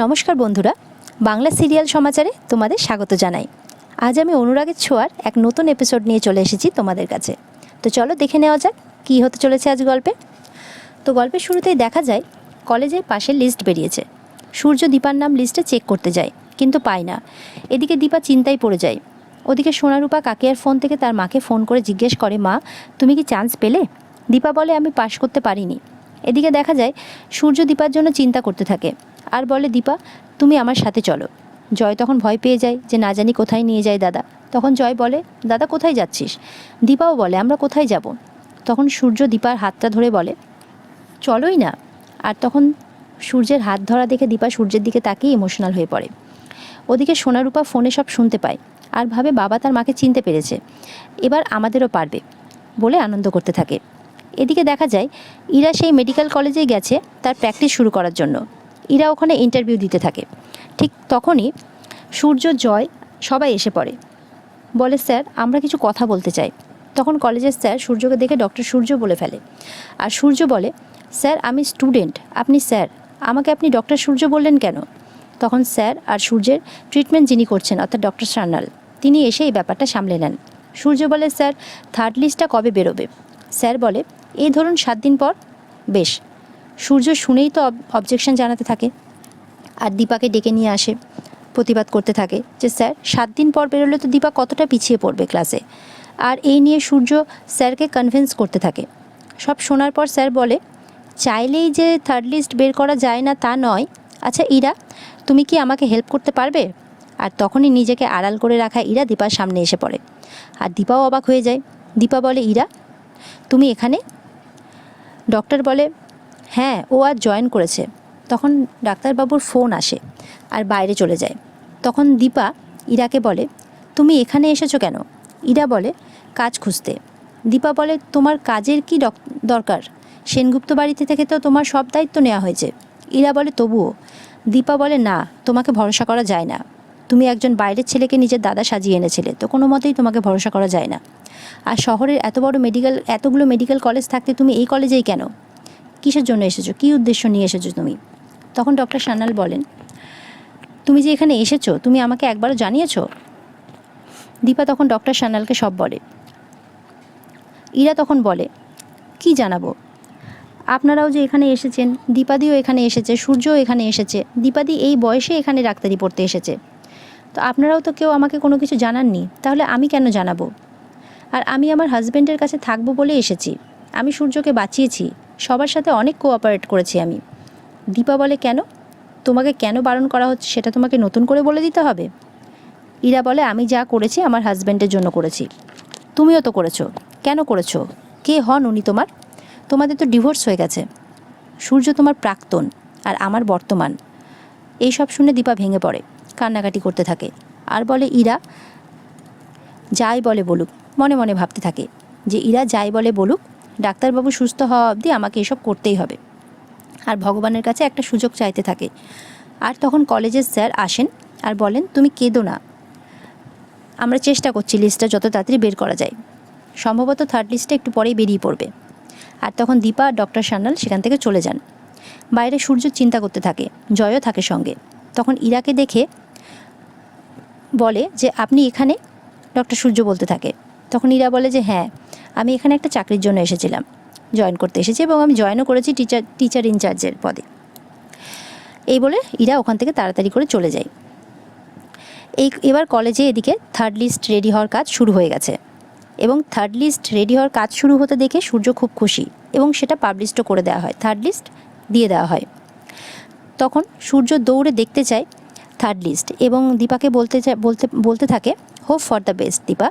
নমস্কার বন্ধুরা, বাংলা সিরিয়াল সমাচারে তোমাদের স্বাগত জানাই। আজ আমি অনুরাগের ছোঁয়ার এক নতুন এপিসোড নিয়ে চলে এসেছি তোমাদের কাছে। তো চলো দেখে নেওয়া যাক কী হতে চলেছে আজ গল্পে। তো গল্পের শুরুতেই দেখা যায় কলেজের পাশের লিস্ট বেরিয়েছে। সূর্য দীপার নাম লিস্টে চেক করতে যায়, কিন্তু পায় না। এদিকে দীপা চিন্তায় পড়ে যায়। ওদিকে সোনারূপা কাকিয়ার ফোন থেকে তার মাকে ফোন করে জিজ্ঞেস করে, মা তুমি কি চান্স পেলে? দীপা বলে, আমি পাশ করতে পারিনি। এদিকে দেখা যায় সূর্য দীপার জন্য চিন্তা করতে থাকে আর বলে, দীপা তুমি আমার সাথে চলো। জয় তখন ভয় পেয়ে যায় যে না জানি কোথায় নিয়ে যায় দাদা। তখন জয় বলে, দাদা কোথায় যাচ্ছিস? দীপাও বলে, আমরা কোথায় যাব? তখন সূর্য দীপার হাতটা ধরে বলে, চলোই না। আর তখন সূর্যের হাত ধরা দেখে দীপা সূর্যের দিকে তাকিয়ে ইমোশনাল হয়ে পড়ে। ওদিকে সোনারূপা ফোনে সব শুনতে পায় আর ভাবে বাবা তার মাকে চিনতে পেরেছে, এবার আমাদেরও পারবে বলে আনন্দ করতে থাকে। এদিকে দেখা যায় ইরা সেই মেডিকেল কলেজে গেছে তার প্র্যাকটিস শুরু করার জন্য। ইরা ওখানে ইন্টারভিউ দিতে থাকে। ঠিক তখনই সূর্য, জয় সবাই এসে পড়ে। বলে, স্যার আমরা কিছু কথা বলতে চাই। তখন কলেজের স্যার সূর্যকে দেখে ডক্টর সূর্য বলে ফেলে। আর সূর্য বলে, স্যার আমি স্টুডেন্ট, আপনি স্যার, আমাকে আপনি ডক্টর সূর্য বললেন কেন? তখন স্যার আর সূর্যের ট্রিটমেন্ট যিনি করছেন অর্থাৎ ডক্টর সান্যাল, তিনি এসে এই ব্যাপারটা সামলে নেন। সূর্য বলে, স্যার থার্ড লিস্টটা কবে বেরোবে? স্যার বলে, এই ধরুন 7 দিন পর। বেশ। সূর্য শুনেই তো অবজেকশন জানাতে থাকে আর দীপাকে ডেকে নিয়ে আসে, প্রতিবাদ করতে থাকে যে স্যার 7 দিন পর বেরোলে তো দীপা কতটা পিছিয়ে পড়বে ক্লাসে। আর এই নিয়ে সূর্য স্যারকে কনভিন্স করতে থাকে। সব শোনার পর স্যার বলে, চাইলেই যে থার্ড লিস্ট বের করা যায় না তা নয়। আচ্ছা ইরা, তুমি কি আমাকে হেল্প করতে পারবে? আর তখনই নিজেকে আড়াল করে রাখা ইরা দীপার সামনে এসে পড়ে। আর দীপাও অবাক হয়ে যায়। দীপা বলে, ইরা তুমি এখানে? ডক্টর বলে, হ্যাঁ ও আজ জয়েন করেছে। তখন ডাক্তারবাবুর ফোন আসে আর বাইরে চলে যায়। তখন দীপা ইরাকে বলে, তুমি এখানে এসেছো কেন? ইরা বলে, কাজ খুঁজতে। দীপা বলে, তোমার কাজের কি দরকার? সেনগুপ্ত বাড়িতে থেকে তো তোমার সব দায়িত্ব নেওয়া হয়েছে। ইরা বলে, তবুও। দীপা বলে, না তোমাকে ভরসা করা যায় না। তুমি একজন বাইরের ছেলেকে নিজের দাদা সাজিয়ে এনেছিলে, তো কোনো মতেই তোমাকে ভরসা করা যায় না। আর শহরের এতগুলো মেডিকেল কলেজ থাকতে তুমি এই কলেজেই কেন? কিসের জন্য এসেছো? কী উদ্দেশ্য নিয়ে এসেছো তুমি? তখন ডক্টর সান্যাল বলেন, তুমি যে এখানে এসেছো তুমি আমাকে একবারও জানিয়েছো? দীপা তখন ডক্টর সান্যালকে সব বলে। ইরা তখন বলে, কি জানাবো? আপনারাও যে এখানে এসেছেন, দীপাদিও এখানে এসেছে, সূর্যও এখানে এসেছে। দীপাদি এই বয়সে এখানে ডাক্তারি পড়তে এসেছে। তো আপনারাও তো কেউ আমাকে কোনো কিছু জানাননি, তাহলে আমি কেন জানাবো? আর আমি আমার হাজব্যান্ডের কাছে থাকবো বলে এসেছি। আমি সূর্যকে বাঁচিয়েছি, সবার সাথে অনেক কোঅপারেট করেছি আমি। দীপা বলে, কেন? তোমাকে কেন বারণ করা হচ্ছে সেটা তোমাকে নতুন করে বলে দিতে হবে? ইরা বলে, আমি যা করেছি আমার হাজব্যান্ডের জন্য করেছি। তুমিও তো করেছো। কেন করেছো? কে হন উনি তোমার? তোমাদের তো ডিভোর্স হয়ে গেছে। সূর্য তোমার প্রাক্তন আর আমার বর্তমান। এই সব শুনে দীপা ভেঙে পড়ে, কান্নাকাটি করতে থাকে আর বলে, ইরা যাই বলে বলুক। মনে মনে ভাবতে থাকে যে ইরা যাই বলে বলুক, ডাক্তারবাবু সুস্থ হওয়া অবধি আমাকে এসব করতেই হবে। আর ভগবানের কাছে একটা সুযোগ চাইতে থাকে। আর তখন কলেজের স্যার আসেন আর বলেন, তুমি কেঁদো না, আমরা চেষ্টা করছি লিস্টটা যত তাড়াতাড়ি বের করা যায়। সম্ভবত থার্ড লিস্টটা একটু পরেই বেরিয়ে পড়বে। আর তখন দীপা আর ডক্টর সান্যাল সেখান থেকে চলে যান। বাইরে সূর্য চিন্তা করতে থাকে, জয়ও থাকে সঙ্গে। তখন ইরাকে দেখে বলে যে, আপনি এখানে? ডক্টর সূর্য বলতে থাকে। তখন ইরা বলে যে, হ্যাঁ আমি এখানে একটা চাকরির জন্য এসেছিলাম, জয়েন করতে এসেছি এবং আমি জয়েনও করেছি টিচার ইনচার্জের পদে। এই বলে ইরা ওখান থেকে তাড়াতাড়ি করে চলে যায়। এবার কলেজে এদিকে থার্ড লিস্ট রেডি হওয়ার কাজ শুরু হয়ে গেছে এবং থার্ড লিস্ট রেডি হওয়ার কাজ শুরু হতে দেখে সূর্য খুব খুশি এবং সেটা পাবলিশও করে দেওয়া হয়, থার্ড লিস্ট দিয়ে দেওয়া হয়। তখন সূর্য দৌড়ে দেখতে চায় থার্ড লিস্ট এবং দীপাকে বলতে থাকে, hope for the best Dipa.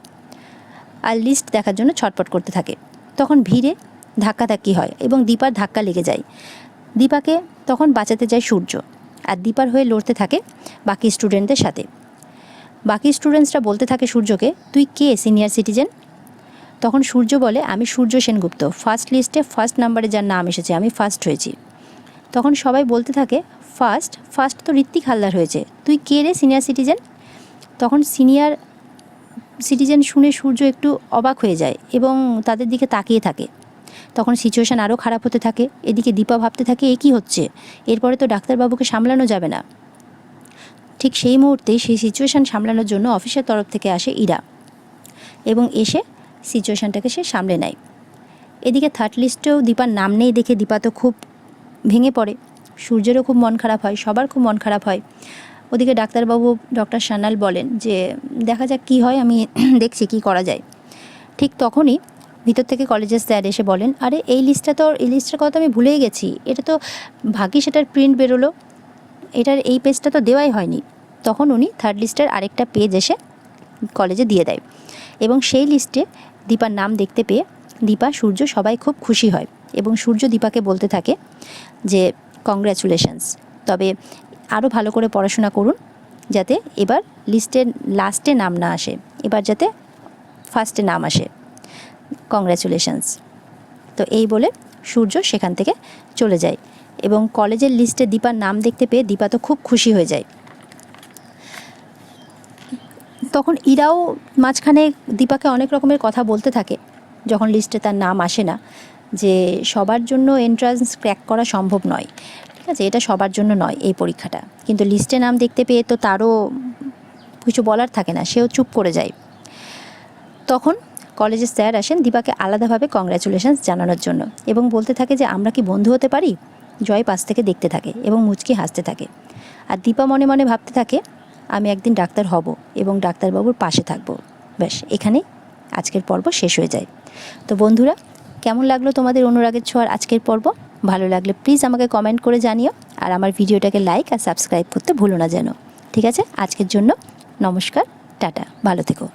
আর লিস্ট দেখার জন্য ছটপট করতে থাকে। তখন ভিড়ে ধাক্কাধাক্কি হয় এবং দীপার ধাক্কা লেগে যায়। দীপাকে তখন বাঁচাতে যায় সূর্য আর দীপার হয়ে লড়তে থাকে বাকি স্টুডেন্টদের সাথে। বাকি স্টুডেন্টসরা বলতে থাকে সূর্যকে, তুই কে সিনিয়র সিটিজেন? তখন সূর্য বলে, আমি সূর্য সেনগুপ্ত, ফার্স্ট লিস্টে ফার্স্ট নাম্বারে যার নাম এসেছে, আমি ফার্স্ট হয়েছি। তখন সবাই বলতে থাকে, ফার্স্ট তো ঋত্বিক হালদার হয়েছে, তুই কে রে সিনিয়র সিটিজেন? তখন সিনিয়র সিটিজেন শুনে সূর্য একটু অবাক হয়ে যায় এবং তাদের দিকে তাকিয়ে থাকে। তখন সিচুয়েশান আরও খারাপ হতে থাকে। এদিকে দীপা ভাবতে থাকে, এ কী হচ্ছে? এরপরে তো ডাক্তারবাবুকে সামলানো যাবে না। ঠিক সেই মুহূর্তেই সেই সিচুয়েশান সামলানোর জন্য অফিসের তরফ থেকে আসে ইরা এবং এসে সিচুয়েশানটাকে সে সামলে নেয়। এদিকে থার্ড লিস্টেও দীপার নাম নেই দেখে দীপা তো খুব ভেঙে পড়ে। সূর্যেরও খুব মন খারাপ হয়, সবার খুব মন খারাপ হয়। ওদিকে ডাক্তারবাবু ডক্টর সান্যাল বলেন যে দেখা যাক কী হয়, আমি দেখছি কি করা যায়। ঠিক তখনই ভিতর থেকে কলেজের স্যার এসে বলেন, আরে এই লিস্টটার কথা আমি ভুলেই গেছি, এটা তো ভাগ্যিস সেটার প্রিন্ট বেরোলো, এটার এই পেজটা তো দেওয়াই হয়নি। তখন উনি থার্ড লিস্টের আরেকটা পেজ এসে কলেজে দিয়ে দেয় এবং সেই লিস্টে দীপার নাম দেখতে পেয়ে দীপা, সূর্য সবাই খুব খুশি হয় এবং সূর্য দীপাকে বলতে থাকে যে কংগ্র্যাচুলেশনস, তবে আরও ভালো করে পড়াশোনা করুন যাতে এবার লিস্টের লাস্টে নাম না আসে, এবার যাতে ফার্স্টে নাম আসে, কংগ্র্যাচুলেশনস। তো এই বলে সূর্য সেখান থেকে চলে যায় এবং কলেজের লিস্টে দীপার নাম দেখতে পেয়ে দীপা তো খুব খুশি হয়ে যায়। তখন ইরাও মাঝখানে দীপাকে অনেক রকমের কথা বলতে থাকে যখন লিস্টে তার নাম আসে না, যে সবার জন্য এন্ট্রান্স ক্র্যাক করা সম্ভব নয়, ঠিক আছে, এটা সবার জন্য নয় এই পরীক্ষাটা। কিন্তু লিস্টে নাম দেখতে পেয়ে তো তারও কিছু বলার থাকে না, সেও চুপ করে যায়। তখন কলেজের স্যার আসেন দীপাকে আলাদাভাবে কংগ্র্যাচুলেশনস জানানোর জন্য এবং বলতে থাকে যে আমরা কি বন্ধু হতে পারি। জয় পাশ থেকে দেখতে থাকে এবং মুচকি হাসতে থাকে, আর দীপা মনে মনে ভাবতে থাকে আমি একদিন ডাক্তার হব এবং ডাক্তারবাবুর পাশে থাকব। ব্যাস, এখানেই আজকের পর্ব শেষ হয়ে যায়। তো বন্ধুরা, কেমন লাগলো তোমাদের অনুরাগের ছোঁয়ার আজকের পর্ব? ভালো লাগলে প্লিজ আমাকে কমেন্ট করে জানিও, আর আমার ভিডিওটাকে লাইক আর সাবস্ক্রাইব করতে ভুলো না যেন। ঠিক আছে, আজকের জন্য নমস্কার, টাটা, ভালো থেকো।